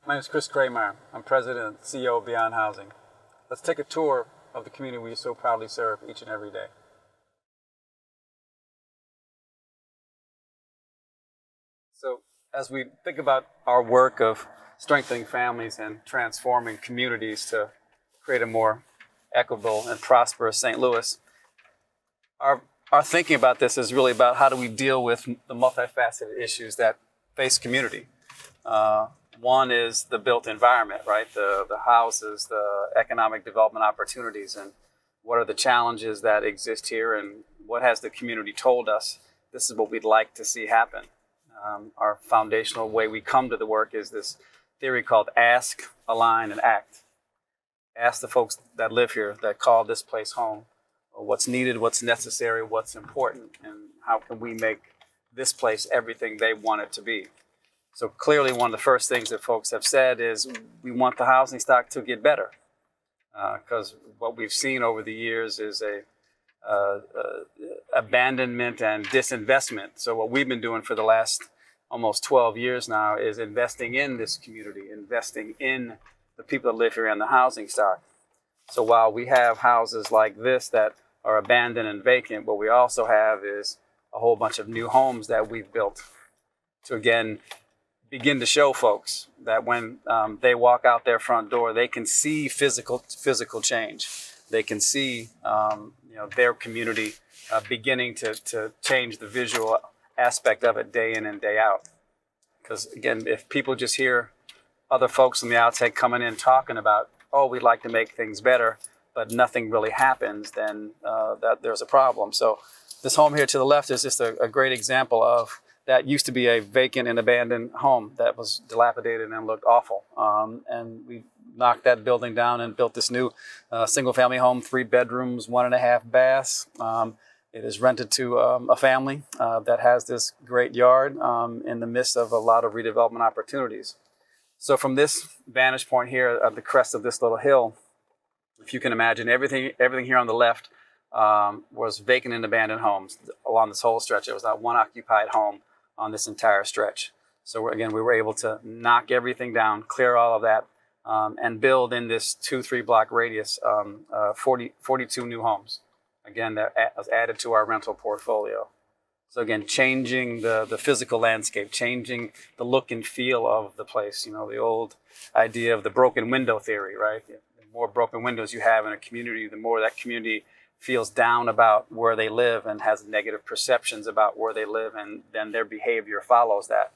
My name is Krehmeyer. I'm President and CEO of Beyond Housing. Let's take a tour of the community we so proudly serve each and every day. So as we think about our work of strengthening families and transforming communities to create a more equitable and prosperous St. Louis, our thinking about this is really about how do we deal with the multifaceted issues that face community. One is the built environment, right? The houses, the economic development opportunities, and what are the challenges that exist here, and what has the community told us this is what we'd like to see happen. Our foundational way we come to the work is this theory called ask, align, and act. Ask the folks that live here, that call this place home, what's needed, what's necessary, what's important, and how can we make this place everything they want it to be. So clearly one of the first things that folks have said is we want the housing stock to get better, because what we've seen over the years is a abandonment and disinvestment. So what we've been doing for the last almost 12 years now is investing in this community, investing in the people that live here and the housing stock. So while we have houses like this that are abandoned and vacant, what we also have is a whole bunch of new homes that we've built to, again, begin to show folks that when they walk out their front door, they can see physical change. They can see their community beginning to change the visual aspect of it day in and day out. Because again, if people just hear other folks on the outside coming in talking about, oh, we'd like to make things better, but nothing really happens, then that there's a problem. So this home here to the left is just a great example of that. Used to be a vacant and abandoned home that was dilapidated and looked awful. And we knocked that building down and built this new single-family home, 3 bedrooms, 1.5 baths. It is rented to a family that has this great yard in the midst of a lot of redevelopment opportunities. So from this vantage point here at the crest of this little hill, if you can imagine, everything here on the left was vacant and abandoned homes along this whole stretch. There was not one occupied home on this entire stretch. So again, we were able to knock everything down, clear all of that, and build in this 2-3 block radius 42 new homes. Again, that was added to our rental portfolio. So again, changing the physical landscape, changing the look and feel of the place. The old idea of the broken window theory, right? The more broken windows you have in a community, the more that community feels down about where they live and has negative perceptions about where they live, and then their behavior follows that.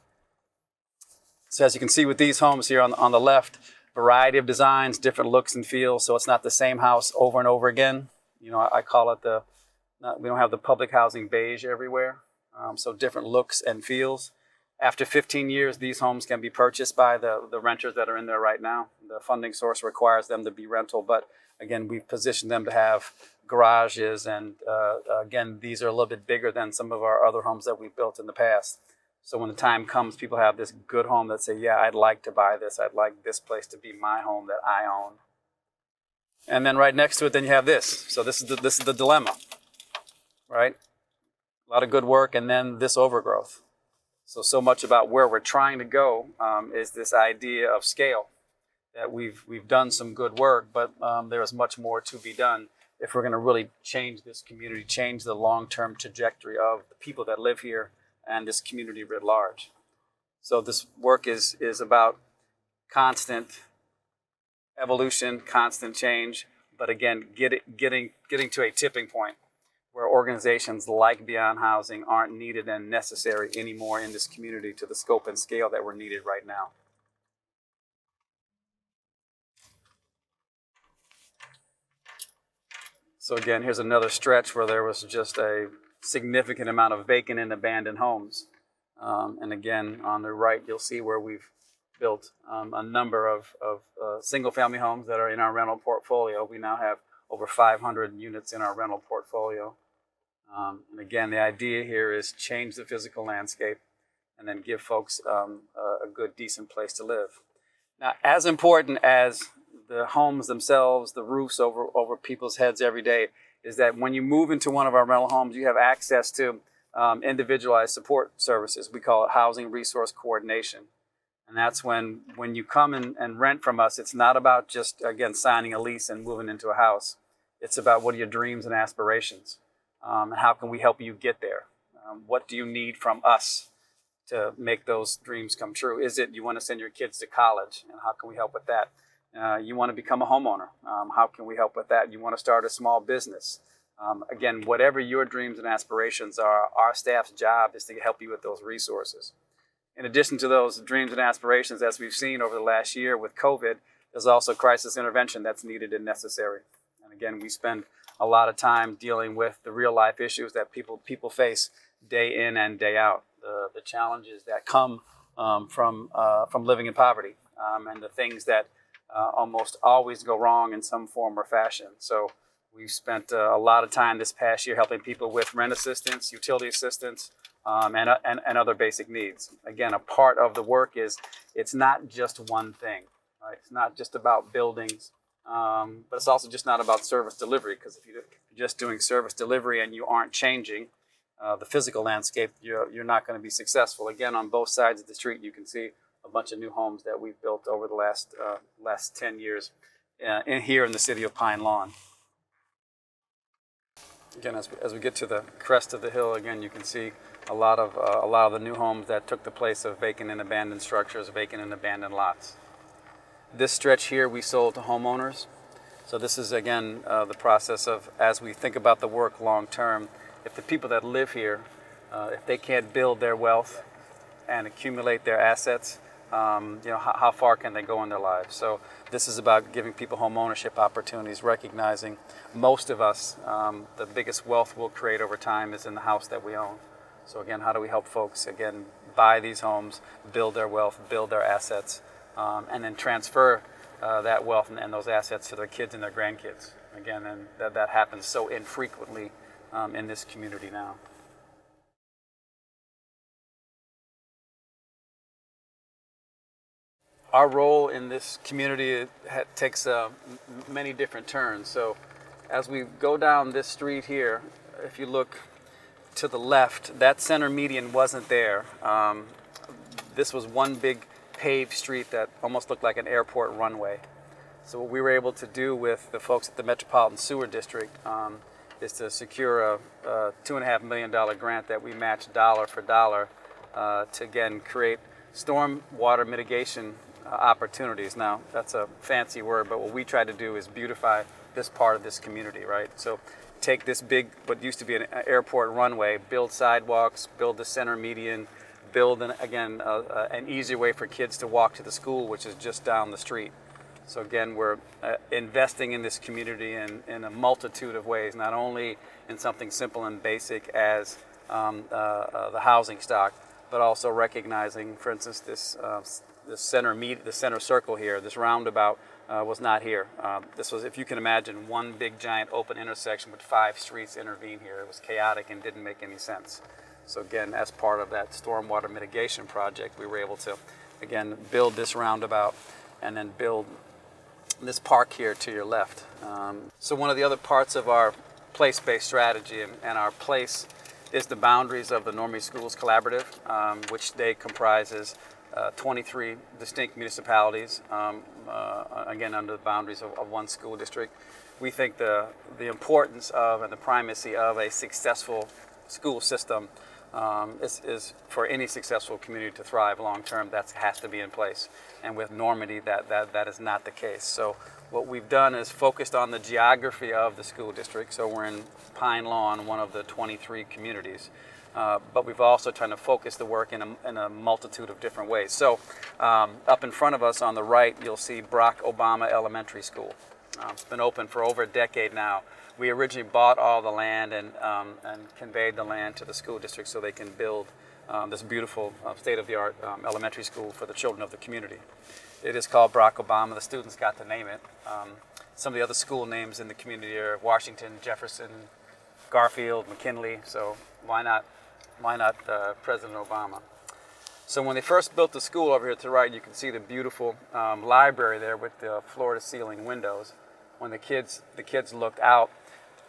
So as you can see with these homes here on the left, variety of designs, different looks and feels, so it's not the same house over and over again. I call it we don't have the public housing beige everywhere, so different looks and feels. After 15 years, these homes can be purchased by the renters that are in there right now. The funding source requires them to be rental, but again, we've positioned them to have garages, and again, these are a little bit bigger than some of our other homes that we've built in the past. So when the time comes, people have this good home that say, yeah, I'd like to buy this. I'd like this place to be my home that I own. And then right next to it, then you have this. So this is the dilemma, right? A lot of good work, and then this overgrowth. So much about where we're trying to go is this idea of scale. That we've done some good work, but there is much more to be done if we're going to really change this community, change the long-term trajectory of the people that live here and this community writ large. So this work is about constant evolution, constant change, but again, getting to a tipping point where organizations like Beyond Housing aren't needed and necessary anymore in this community to the scope and scale that we're needed right now. So again, here's another stretch where there was just a significant amount of vacant and abandoned homes. And again, on the right, you'll see where we've built a number of single-family homes that are in our rental portfolio. We now have over 500 units in our rental portfolio. And again, the idea here is change the physical landscape and then give folks a good, decent place to live. Now, as important as the homes themselves, the roofs over people's heads every day, is that when you move into one of our rental homes, you have access to individualized support services. We call it housing resource coordination. And that's when you come and rent from us, it's not about just, again, signing a lease and moving into a house. It's about what are your dreams and aspirations, and how can we help you get there? What do you need from us to make those dreams come true? Is it you want to send your kids to college, and how can we help with that? You want to become a homeowner. How can we help with that? You want to start a small business. Again, whatever your dreams and aspirations are, our staff's job is to help you with those resources. In addition to those dreams and aspirations, as we've seen over the last year with COVID, there's also crisis intervention that's needed and necessary. And again, we spend a lot of time dealing with the real life issues that people face day in and day out. The challenges that come from living in poverty, and the things that almost always go wrong in some form or fashion. So we've spent a lot of time this past year helping people with rent assistance, utility assistance, and other basic needs. Again, a part of the work is it's not just one thing. Right? It's not just about buildings, but it's also just not about service delivery, because if you're just doing service delivery and you aren't changing the physical landscape, you're not going to be successful. Again, on both sides of the street, you can see a bunch of new homes that we've built over the last 10 years here in the city of Pine Lawn. Again, as we get to the crest of the hill, again, you can see a lot of the new homes that took the place of vacant and abandoned structures, vacant and abandoned lots. This stretch here we sold to homeowners. So this is, again, the process of, as we think about the work long term, if the people that live here, if they can't build their wealth and accumulate their assets, how far can they go in their lives? So this is about giving people home ownership opportunities, recognizing most of us, the biggest wealth we'll create over time is in the house that we own. So again, how do we help folks, again, buy these homes, build their wealth, build their assets, and then transfer that wealth and those assets to their kids and their grandkids. Again, and that happens so infrequently in this community now. Our role in this community takes many different turns. So as we go down this street here, if you look to the left, that center median wasn't there. This was one big paved street that almost looked like an airport runway. So what we were able to do with the folks at the Metropolitan Sewer District is to secure a $2.5 million grant that we matched dollar for dollar to, again, create storm water mitigation opportunities. Now, that's a fancy word, but what we try to do is beautify this part of this community, right? So take this big, what used to be an airport runway, build sidewalks, build the center median, build, an easier way for kids to walk to the school, which is just down the street. So again, we're investing in this community in a multitude of ways, not only in something simple and basic as the housing stock, but also recognizing, for instance, the center circle here, this roundabout was not here. This was, if you can imagine, one big giant open intersection with 5 streets intervene here. It was chaotic and didn't make any sense. So again, as part of that stormwater mitigation project, we were able to, again, build this roundabout and then build this park here to your left. So one of the other parts of our place-based strategy and our place is the boundaries of the Normie Schools Collaborative, which they comprises 23 distinct municipalities, again, under the boundaries of one school district. We think the importance of and the primacy of a successful school system is for any successful community to thrive long term. That has to be in place. And with Normandy, that is not the case. So what we've done is focused on the geography of the school district. So we're in Pine Lawn, one of the 23 communities. But we've also tried to focus the work in a multitude of different ways. So up in front of us on the right, you'll see Barack Obama Elementary School. It's been open for over a decade now. We originally bought all the land and conveyed the land to the school district so they can build this beautiful state-of-the-art elementary school for the children of the community. It is called Barack Obama. The students got to name it. Some of the other school names in the community are Washington, Jefferson, Garfield, McKinley. So why not President Obama? So when they first built the school over here to the right, you can see the beautiful library there with the floor-to-ceiling windows. When the kids looked out,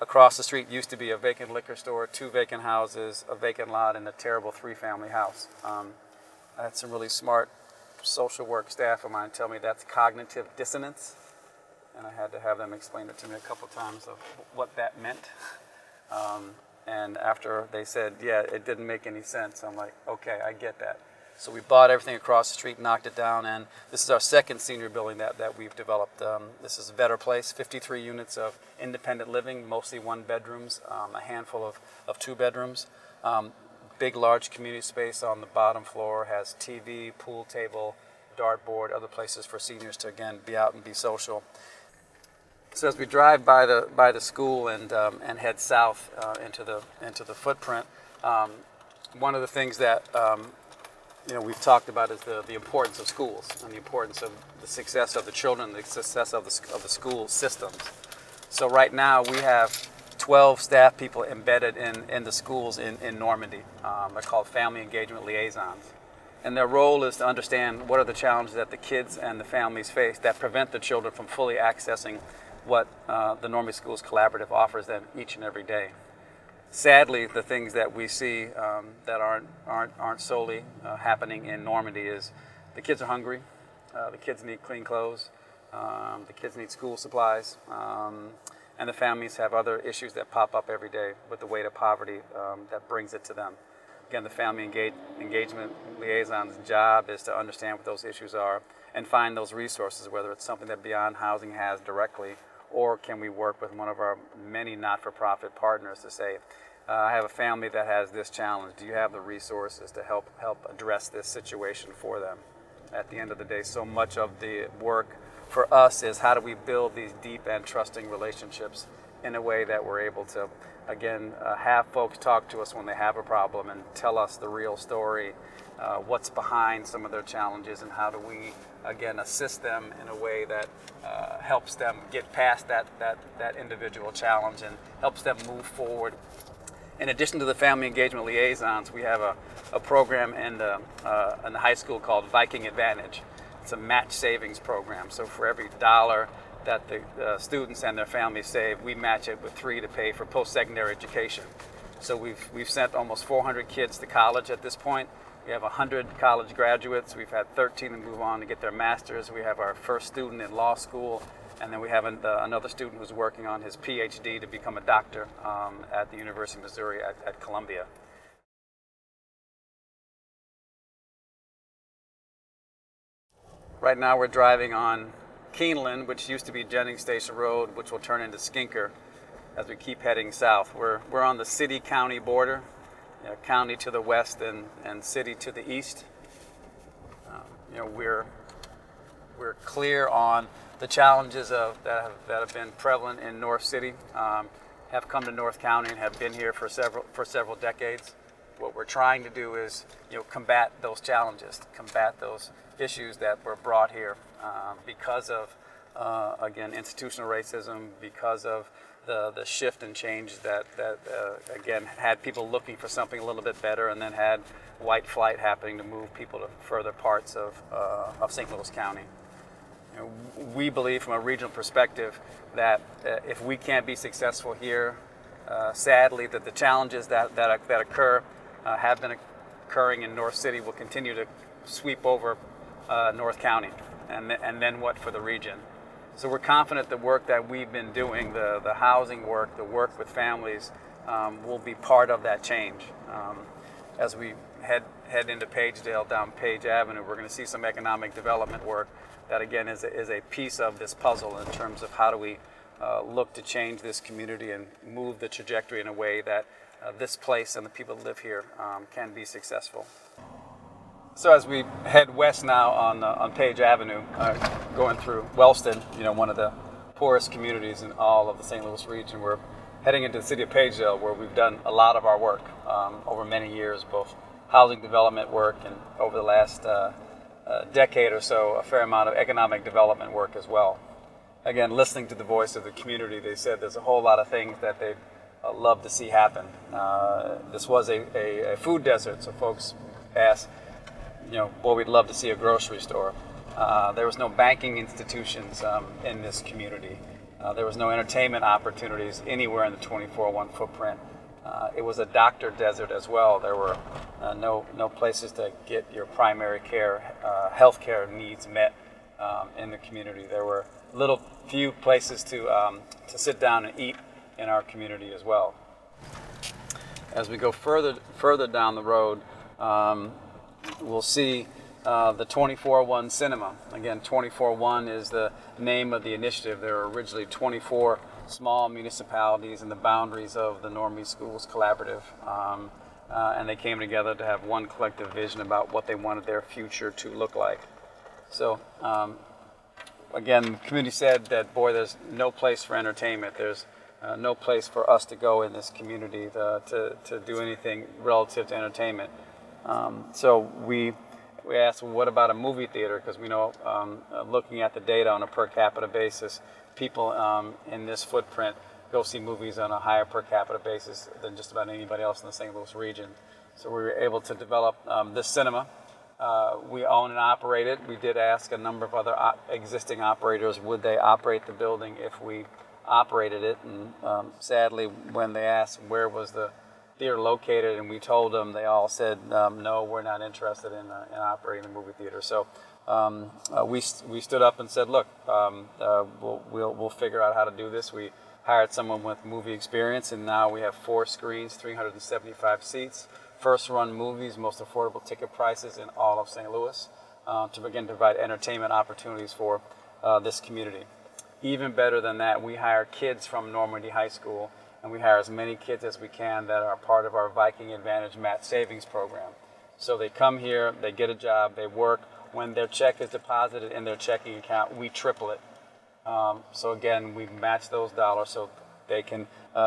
across the street used to be a vacant liquor store, 2 vacant houses, a vacant lot, and a terrible 3-family house. I had some really smart social work staff of mine tell me that's cognitive dissonance, and I had to have them explain it to me a couple times of what that meant. And after they said, yeah, it didn't make any sense, I'm like, okay, I get that. So we bought everything across the street, knocked it down, and this is our second senior building that we've developed. This is a better place, 53 units of independent living, mostly one bedrooms, a handful of two bedrooms. Big, large community space on the bottom floor, has TV, pool table, dartboard, other places for seniors to, again, be out and be social. So as we drive by the school and head south into the footprint, one of the things that we've talked about is the importance of schools and the importance of the success of the children, the success of the school systems. So right now we have 12 staff people embedded in the schools in Normandy. They're called Family Engagement Liaisons. And their role is to understand what are the challenges that the kids and the families face that prevent the children from fully accessing what the Normandy Schools Collaborative offers them each and every day. Sadly, the things that we see that aren't solely happening in Normandy is the kids are hungry, the kids need clean clothes, the kids need school supplies, and the families have other issues that pop up every day with the weight of poverty that brings it to them. Again, the Family Engagement Liaison's job is to understand what those issues are and find those resources, whether it's something that Beyond Housing has directly, or can we work with one of our many not-for-profit partners to say, I have a family that has this challenge. Do you have the resources to help address this situation for them? At the end of the day, so much of the work for us is how do we build these deep and trusting relationships in a way that we're able to, again, have folks talk to us when they have a problem and tell us the real story, what's behind some of their challenges, and how do we, again, assist them in a way that helps them get past that individual challenge and helps them move forward. In addition to the Family Engagement Liaisons, we have a program in the high school called Viking Advantage. It's a match savings program. So for every dollar that the students and their families save, we match it with $3 to pay for post-secondary education. So we've sent almost 400 kids to college at this point. We have 100 college graduates. We've had 13 to move on to get their masters. We have our first student in law school, and then we have another student who's working on his PhD to become a doctor at the University of Missouri at Columbia. Right now we're driving on Keeneland, which used to be Jennings Station Road, which will turn into Skinker as we keep heading south. We're on the city-county border, county to the west and city to the east. We're clear on the challenges that have been prevalent in North City, have come to North County and have been here for several decades. What we're trying to do is combat those challenges, combat those issues that were brought here because of, again, institutional racism, because of the shift and change that again, had people looking for something a little bit better and then had white flight happening to move people to further parts of St. Louis County. We believe from a regional perspective that if we can't be successful here, sadly, that the challenges that occur have been occurring in North City will continue to sweep over North County, and then what for the region. So we're confident the work that we've been doing, the housing work, the work with families, will be part of that change. As we head into Pagedale down Page Avenue, we're going to see some economic development work that, again, is a piece of this puzzle in terms of how do we look to change this community and move the trajectory in a way that this place and the people that live here can be successful. So as we head west now on Page Avenue, going through Wellston, one of the poorest communities in all of the St. Louis region, we're heading into the city of Pagedale, where we've done a lot of our work over many years, both housing development work and over the last decade or so, a fair amount of economic development work as well. Again, listening to the voice of the community, they said there's a whole lot of things that they'd love to see happen. This was a food desert, so folks asked, well, we'd love to see a grocery store. There was no banking institutions in this community. There was no entertainment opportunities anywhere in the 24-1 footprint. It was a doctor desert as well. There were no places to get your primary care, health care needs met in the community. There were few places to sit down and eat in our community as well. As we go further down the road, we'll see the 24-1 cinema. Again, 24-1 is the name of the initiative. There were originally 24 small municipalities in the boundaries of the Normandy Schools Collaborative, and they came together to have one collective vision about what they wanted their future to look like. So again, the community said that, boy, there's no place for entertainment. There's no place for us to go in this community to do anything relative to entertainment. So we asked, well, what about a movie theater? Because we know, looking at the data on a per capita basis, people in this footprint go see movies on a higher per capita basis than just about anybody else in the St. Louis region. So we were able to develop this cinema. We own and operate it. We did ask a number of other existing operators, would they operate the building if we operated it? And sadly, when they asked where was the theater located and we told them, they all said, no, we're not interested in operating the movie theater. So we stood up and said, look, we'll figure out how to do this. We hired someone with movie experience, and now we have 4 screens, 375 seats, first-run movies, most affordable ticket prices in all of St. Louis, to begin to provide entertainment opportunities for this community. Even better than that, we hire kids from Normandy High School, and we hire as many kids as we can that are part of our Viking Advantage Match Savings Program. So they come here, they get a job, they work. When their check is deposited in their checking account, we triple it. So again, we match those dollars so they can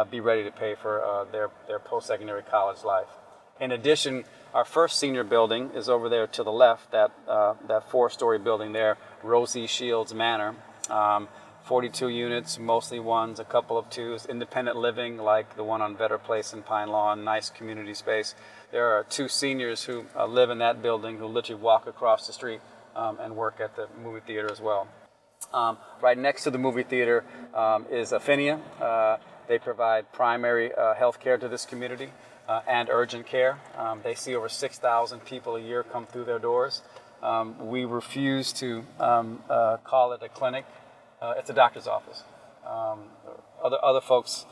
be ready to pay for their post-secondary college life. In addition, our first senior building is over there to the left, that 4-story building there, Rosie Shields Manor. 42 units, mostly ones, a couple of twos, independent living like the one on Vetter Place in Pine Lawn, nice community space. There are 2 seniors who live in that building who literally walk across the street and work at the movie theater as well. Right next to the movie theater is Affinia. They provide primary health care to this community and urgent care. They see over 6,000 people a year come through their doors. We refuse to call it a clinic. It's a doctor's office. Other folks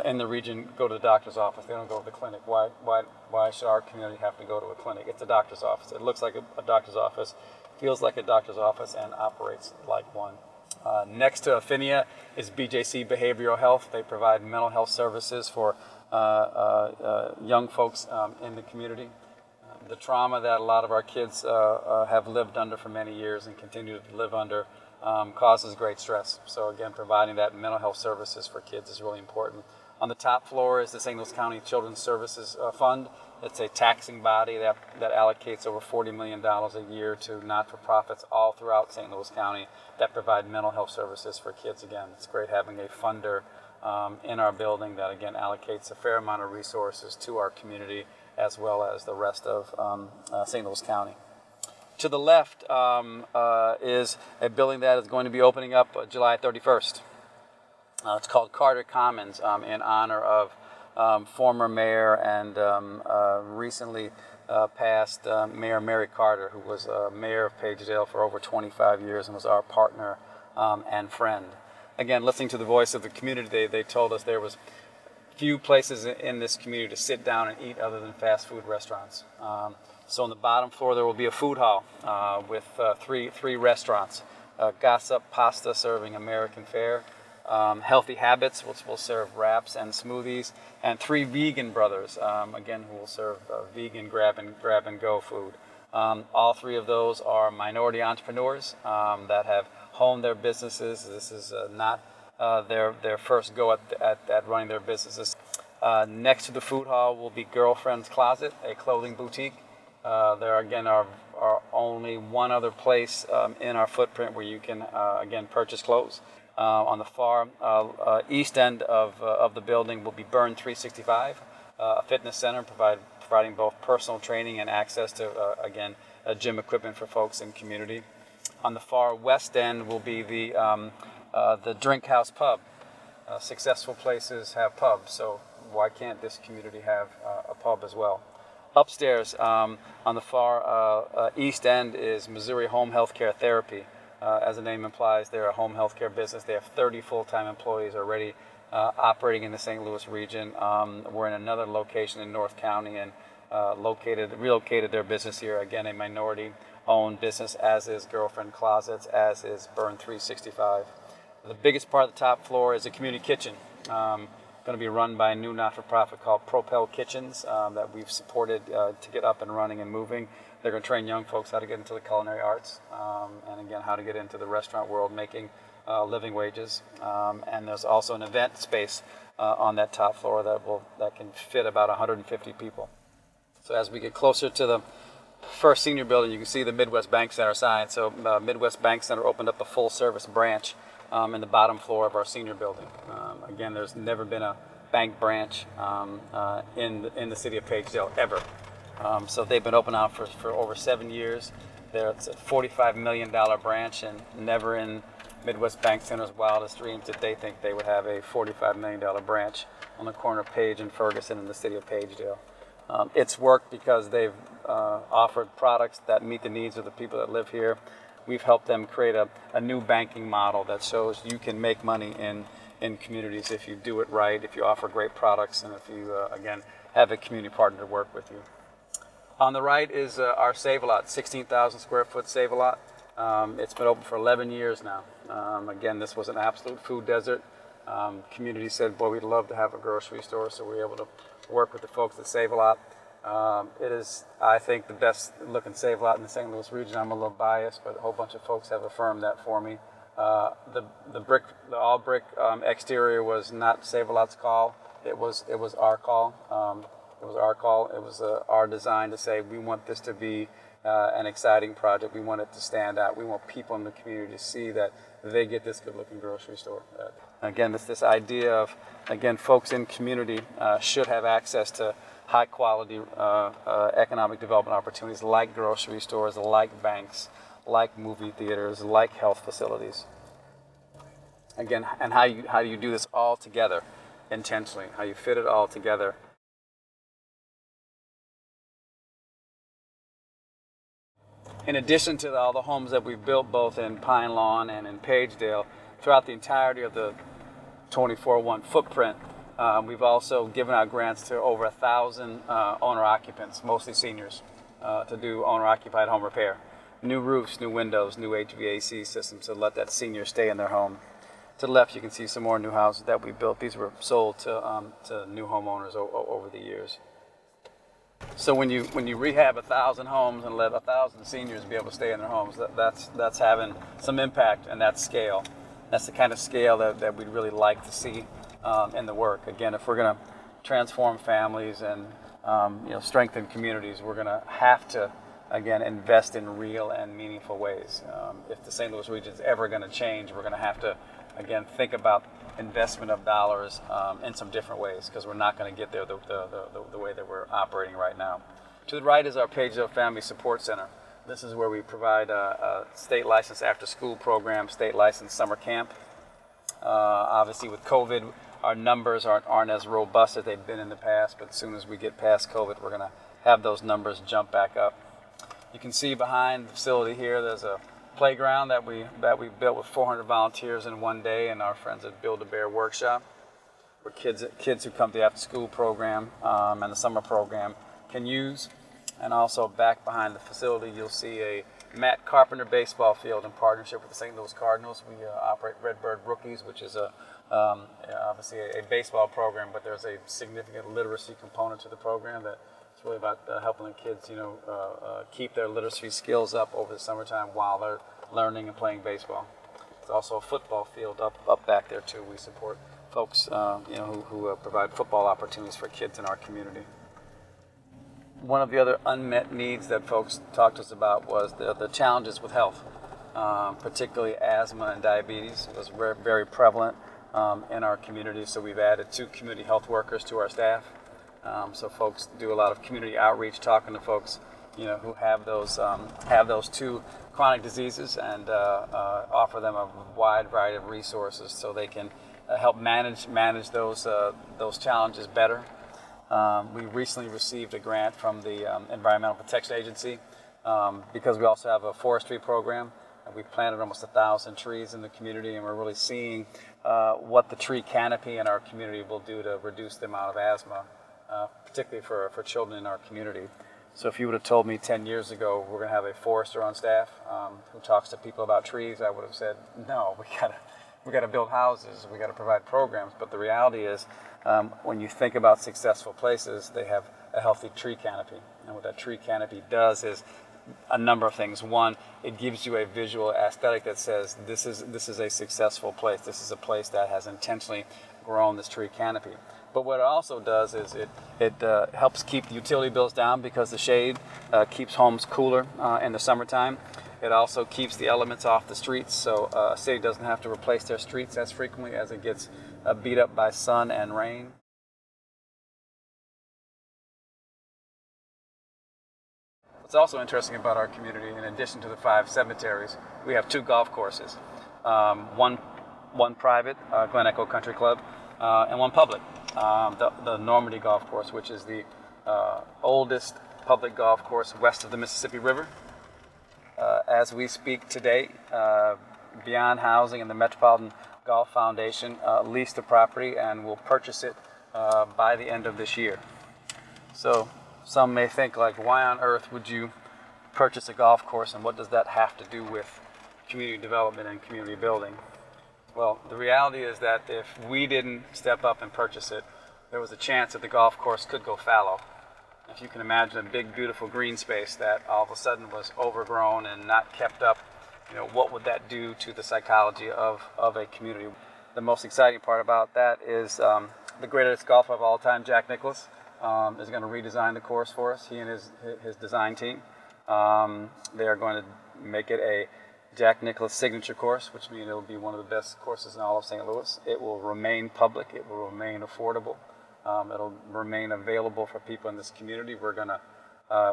in the region go to the doctor's office. They don't go to the clinic. Why should our community have to go to a clinic? It's a doctor's office. It looks like a doctor's office, feels like a doctor's office, and operates like one. Next to Affinia is BJC Behavioral Health. They provide mental health services for young folks in the community. The trauma that a lot of our kids have lived under for many years and continue to live under causes great stress. So again, providing that mental health services for kids is really important. On the top floor is the St. Louis County Children's Services Fund. It's a taxing body that allocates over $40 million a year to not-for-profits all throughout St. Louis County that provide mental health services for kids. Again, it's great having a funder in our building that, again, allocates a fair amount of resources to our community as well as the rest of St. Louis County. To the left is a building that is going to be opening up July 31st. It's called Carter Commons in honor of former mayor and recently passed Mayor Mary Carter, who was mayor of Pagedale for over 25 years and was our partner and friend. Again, listening to the voice of the community, they told us there was few places in this community to sit down and eat other than fast food restaurants. So on the bottom floor there will be a food hall with three restaurants. Gossip Pasta serving American fare, Healthy Habits, which will serve wraps and smoothies, and 3 vegan brothers, again, who will serve vegan grab and go food. All 3 of those are minority entrepreneurs that have honed their businesses. This is not their first go at running their businesses. Next to the food hall will be Girlfriend's Closet, a clothing boutique. There again are only one other place in our footprint where you can again purchase clothes. On the far east end of the building will be Burn 365, a fitness center providing both personal training and access to again gym equipment for folks in community. On the far west end will be the Drink House Pub. Successful places have pubs, so why can't this community have a pub as well? Upstairs on the far east end is Missouri Home Healthcare Therapy. As the name implies, they're a home healthcare business. They have 30 full-time employees already operating in the St. Louis region. We're in another location in North County and relocated their business here. Again, a minority-owned business, as is Girlfriend Closets, as is Burn 365. The biggest part of the top floor is a community kitchen. Going to be run by a new not-for-profit called Propel Kitchens that we've supported to get up and running and moving. They're going to train young folks how to get into the culinary arts and again how to get into the restaurant world, making living wages. And there's also an event space on that top floor that can fit about 150 people. So as we get closer to the first senior building, you can see the Midwest Bank Center sign. So Midwest Bank Center opened up a full-service branch in the bottom floor of our senior building. Again, there's never been a bank branch in the city of Pagedale ever. So they've been open out for over 7 years. It's a $45 million branch, and never in Midwest Bank Center's wildest dreams did they think they would have a $45 million branch on the corner of Page and Ferguson in the city of Pagedale. It's worked because they've offered products that meet the needs of the people that live here. We've helped them create a new banking model that shows you can make money in communities if you do it right, if you offer great products, and if you, again, have a community partner to work with you. On the right is our Save-A-Lot, 16,000 square foot Save-A-Lot. It's been open for 11 years now. Again, this was an absolute food desert. Community said, boy, we'd love to have a grocery store, so we were able to work with the folks at Save-A-Lot. It is, I think, the best looking Save-A-Lot in the St. Louis region. I'm a little biased, but a whole bunch of folks have affirmed that for me. The all brick exterior was not Save-A-Lot's call. It was our call. It was our call. It was our design to say we want this to be an exciting project. We want it to stand out. We want people in the community to see that they get this good-looking grocery store. Again, it's this idea of, again, folks in community should have access to high-quality economic development opportunities like grocery stores, like banks, like movie theaters, like health facilities. Again, and how do you do this all together intentionally? How you fit it all together. In addition to all the homes that we've built both in Pine Lawn and in Pagedale, throughout the entirety of the 24-1 footprint, we've also given out grants to over 1,000 owner-occupants, mostly seniors, to do owner-occupied home repair. New roofs, new windows, new HVAC systems to let that senior stay in their home. To the left, you can see some more new houses that we built. These were sold to new homeowners over the years. So when you rehab 1,000 homes and let 1,000 seniors be able to stay in their homes, that's having some impact, and that's scale. That's the kind of scale that we'd really like to see in the work. Again, if we're going to transform families and strengthen communities, we're going to have to, again, invest in real and meaningful ways. If the St. Louis region is ever going to change, we're going to have to, again, think about investment of dollars in some different ways, because we're not going to get there the way that we're operating right now. To the right is our Pagedale Family Support Center. This is where we provide a state licensed after-school program, state licensed summer camp. Obviously, with COVID, our numbers aren't as robust as they've been in the past, but as soon as we get past COVID, we're going to have those numbers jump back up. You can see behind the facility here, there's a playground that we built with 400 volunteers in one day, and our friends at Build-A-Bear Workshop, where kids who come to the after-school program and the summer program can use. And also back behind the facility, you'll see a Matt Carpenter baseball field in partnership with the St. Louis Cardinals. We operate Redbird Rookies, which is obviously a baseball program, but there's a significant literacy component to the program that it's really about helping the kids, keep their literacy skills up over the summertime while they're learning and playing baseball. There's also a football field up back there too. We support folks, who provide football opportunities for kids in our community. One of the other unmet needs that folks talked to us about was the challenges with health, particularly asthma and diabetes. It was very, very prevalent in our community, so we've added 2 community health workers to our staff. So folks do a lot of community outreach, talking to folks, who have those 2 chronic diseases, and offer them a wide variety of resources so they can help manage those challenges better. We recently received a grant from the Environmental Protection Agency because we also have a forestry program. We've planted almost 1,000 trees in the community, and we're really seeing what the tree canopy in our community will do to reduce the amount of asthma, particularly for children in our community. So if you would have told me 10 years ago we're going to have a forester on staff who talks to people about trees, I would have said, no, we got to build houses, we got to provide programs. But the reality is, when you think about successful places, they have a healthy tree canopy. And what that tree canopy does is a number of things. One, it gives you a visual aesthetic that says this is a successful place. This is a place that has intentionally grown this tree canopy. But what it also does is it helps keep the utility bills down because the shade keeps homes cooler in the summertime. It also keeps the elements off the streets, so a city doesn't have to replace their streets as frequently as it gets beat up by sun and rain. What's also interesting about our community, in addition to the 5 cemeteries, we have 2 golf courses. One private, Glen Echo Country Club, and one public, the Normandy Golf Course, which is the oldest public golf course west of the Mississippi River. As we speak today, Beyond Housing and the Metropolitan Golf Foundation lease the property and will purchase it by the end of this year. So some may think, like, why on earth would you purchase a golf course, and what does that have to do with community development and community building? Well, the reality is that if we didn't step up and purchase it, there was a chance that the golf course could go fallow. If you can imagine a big, beautiful green space that all of a sudden was overgrown and not kept up, what would that do to the psychology of a community? The most exciting part about that is the greatest golfer of all time, Jack Nicklaus, is going to redesign the course for us. He and his design team. They are going to make it a Jack Nicklaus signature course, which means it will be one of the best courses in all of St. Louis. It will remain public. It will remain affordable. It'll remain available for people in this community. We're going to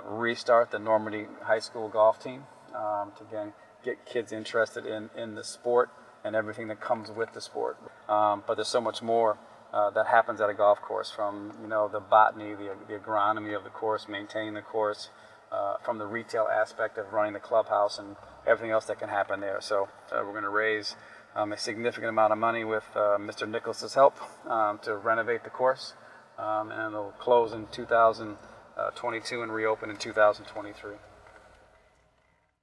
restart the Normandy High School golf team to, again, get kids interested in the sport and everything that comes with the sport. But there's so much more that happens at a golf course, from the botany, the agronomy of the course, maintaining the course, from the retail aspect of running the clubhouse and everything else that can happen there. So we're going to raise a significant amount of money with Mr. Nicklaus's help to renovate the course, and it'll close in 2022 and reopen in 2023. I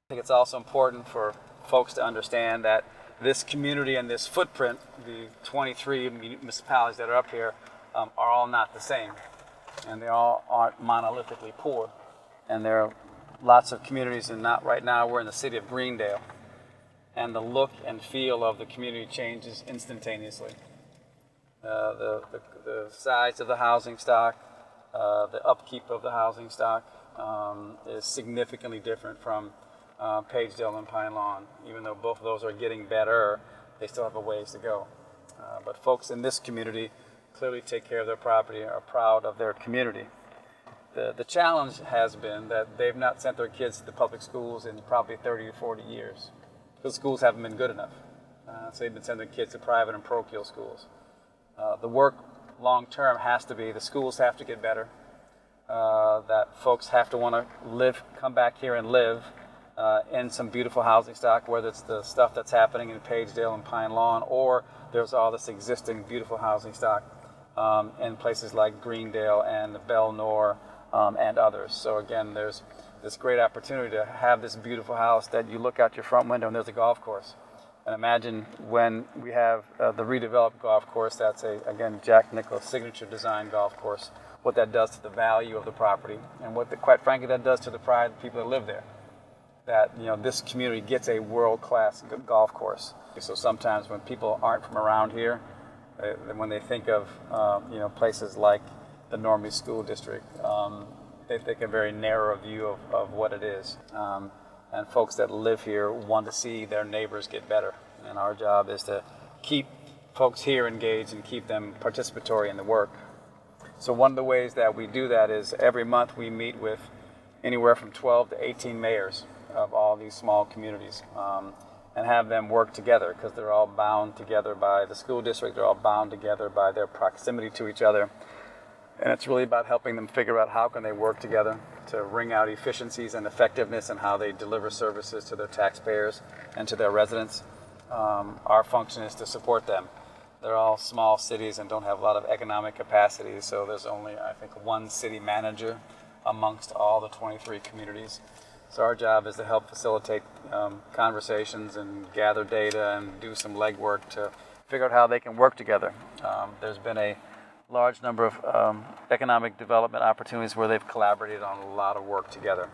think it's also important for folks to understand that this community and this footprint, the 23 municipalities that are up here, are all not the same, and they all aren't monolithically poor. And there are lots of communities, and not right now. We're in the city of Greendale, and the look and feel of the community changes instantaneously. The size of the housing stock, the upkeep of the housing stock is significantly different from Pagedale and Pine Lawn. Even though both of those are getting better, they still have a ways to go. But folks in this community clearly take care of their property and are proud of their community. The challenge has been that they've not sent their kids to the public schools in probably 30 or 40 years. Because schools haven't been good enough. So they've been sending kids to private and parochial schools. The work long term has to be the schools have to get better, that folks have to want to come back here and live in some beautiful housing stock, whether it's the stuff that's happening in Pagedale and Pine Lawn, or there's all this existing beautiful housing stock in places like Greendale and Belnor and others. So again, there's this great opportunity to have this beautiful house that you look out your front window and there's a golf course. And imagine when we have the redeveloped golf course, that's again, Jack Nicklaus signature design golf course, what that does to the value of the property, and quite frankly, that does to the pride of the people that live there. That this community gets a world-class golf course. So sometimes when people aren't from around here, when they think of places like the Normandy School District, they take a very narrow view of what it is. And folks that live here want to see their neighbors get better. And our job is to keep folks here engaged and keep them participatory in the work. So one of the ways that we do that is every month we meet with anywhere from 12 to 18 mayors of all these small communities. and have them work together, because they're all bound together by the school district, they're all bound together by their proximity to each other. And it's really about helping them figure out how can they work together to wring out efficiencies and effectiveness in how they deliver services to their taxpayers and to their residents. Our function is to support them. They're all small cities and don't have a lot of economic capacity, so there's only, I think, one city manager amongst all the 23 communities. So our job is to help facilitate conversations and gather data and do some legwork to figure out how they can work together. There's been a large number of economic development opportunities where they've collaborated on a lot of work together.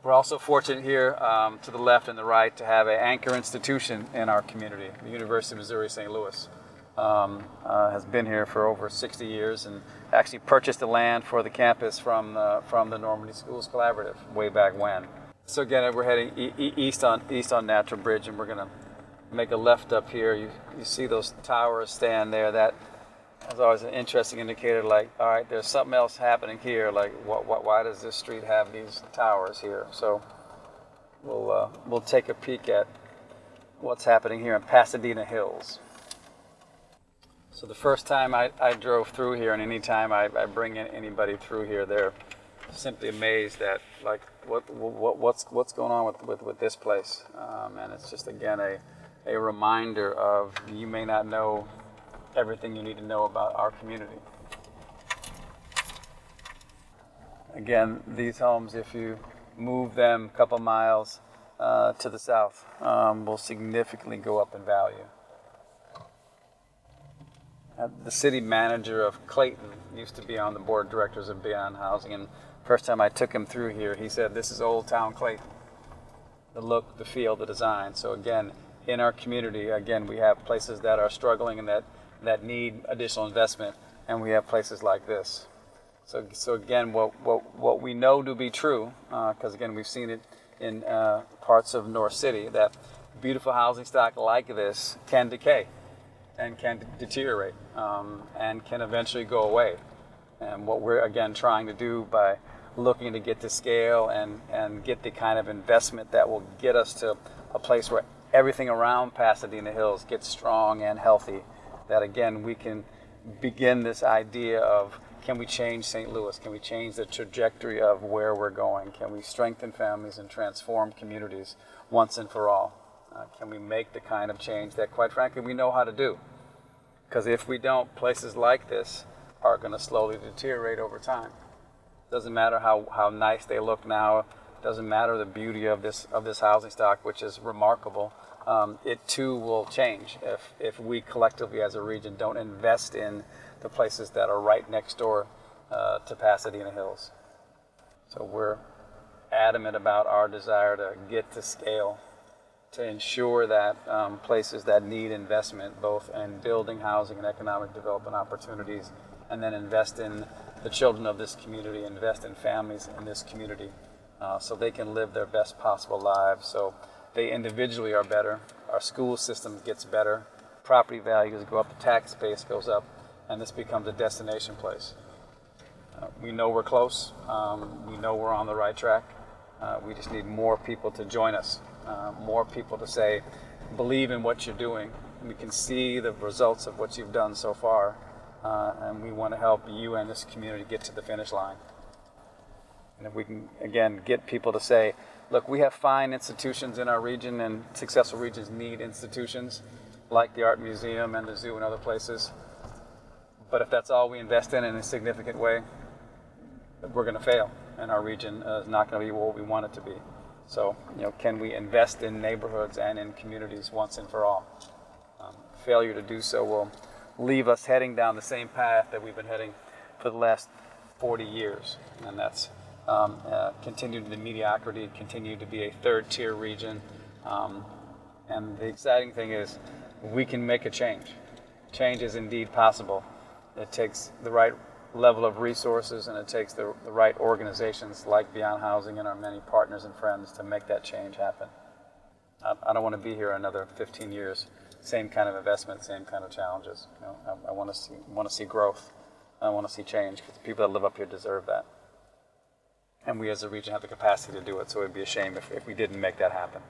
We're also fortunate here to the left and the right to have an anchor institution in our community. The University of Missouri St. Louis has been here for over 60 years and actually purchased the land for the campus from the Normandy Schools Collaborative way back when. So again, we're heading east on Natural Bridge, and we're going to make a left up here. You see those towers stand there. That is always an interesting indicator, like, all right, there's something else happening here, like why does this street have these towers here? So we'll take a peek at what's happening here in Pasadena Hills. So the first time I drove through here, and any time I bring in anybody through here, they're simply amazed at, like, what's going on with this place. And it's just, again, a reminder of, you may not know everything you need to know about our community. Again, these homes, if you move them a couple miles to the south, will significantly go up in value. The city manager of Clayton used to be on the board of directors of Beyond Housing, and first time I took him through here, he said, this is Old Town Clayton. The look, the feel, the design. So again, in our community, again, we have places that are struggling and that need additional investment, and we have places like this. So again, what we know to be true, because again, we've seen it in parts of North City, that beautiful housing stock like this can decay and can deteriorate and can eventually go away. And what we're, again, trying to do by looking to get to scale and get the kind of investment that will get us to a place where everything around Pasadena Hills gets strong and healthy, that again, we can begin this idea of, can we change St. Louis? Can we change the trajectory of where we're going? Can we strengthen families and transform communities once and for all? Can we make the kind of change that, quite frankly, we know how to do? Because if we don't, places like this are going to slowly deteriorate over time. Doesn't matter how nice they look now. Doesn't matter the beauty of this housing stock, which is remarkable. It too will change if we collectively as a region don't invest in the places that are right next door to Pasadena Hills. So we're adamant about our desire to get to scale, to ensure that places that need investment, both in building housing and economic development opportunities, and then invest in the children of this community, invest in families in this community, so they can live their best possible lives. So they individually are better, our school system gets better, property values go up, the tax base goes up, and this becomes a destination place. We know we're close, we know we're on the right track, we just need more people to join us, more people to say, believe in what you're doing. We can see the results of what you've done so far, and we want to help you and this community get to the finish line. And if we can, again, get people to say, look, we have fine institutions in our region, and successful regions need institutions like the Art Museum and the zoo and other places. But if that's all we invest in a significant way, we're going to fail, and our region is not going to be what we want it to be. So, can we invest in neighborhoods and in communities once and for all? Failure to do so will leave us heading down the same path that we've been heading for the last 40 years, and that's continue the mediocrity, continue to be a third-tier region. And the exciting thing is we can make a change. Change is indeed possible. It takes the right level of resources, and it takes the right organizations like Beyond Housing and our many partners and friends to make that change happen. I don't want to be here another 15 years. Same kind of investment, same kind of challenges. I want to see growth. I want to see change, because the people that live up here deserve that. And we as a region have the capacity to do it, so it would be a shame if we didn't make that happen.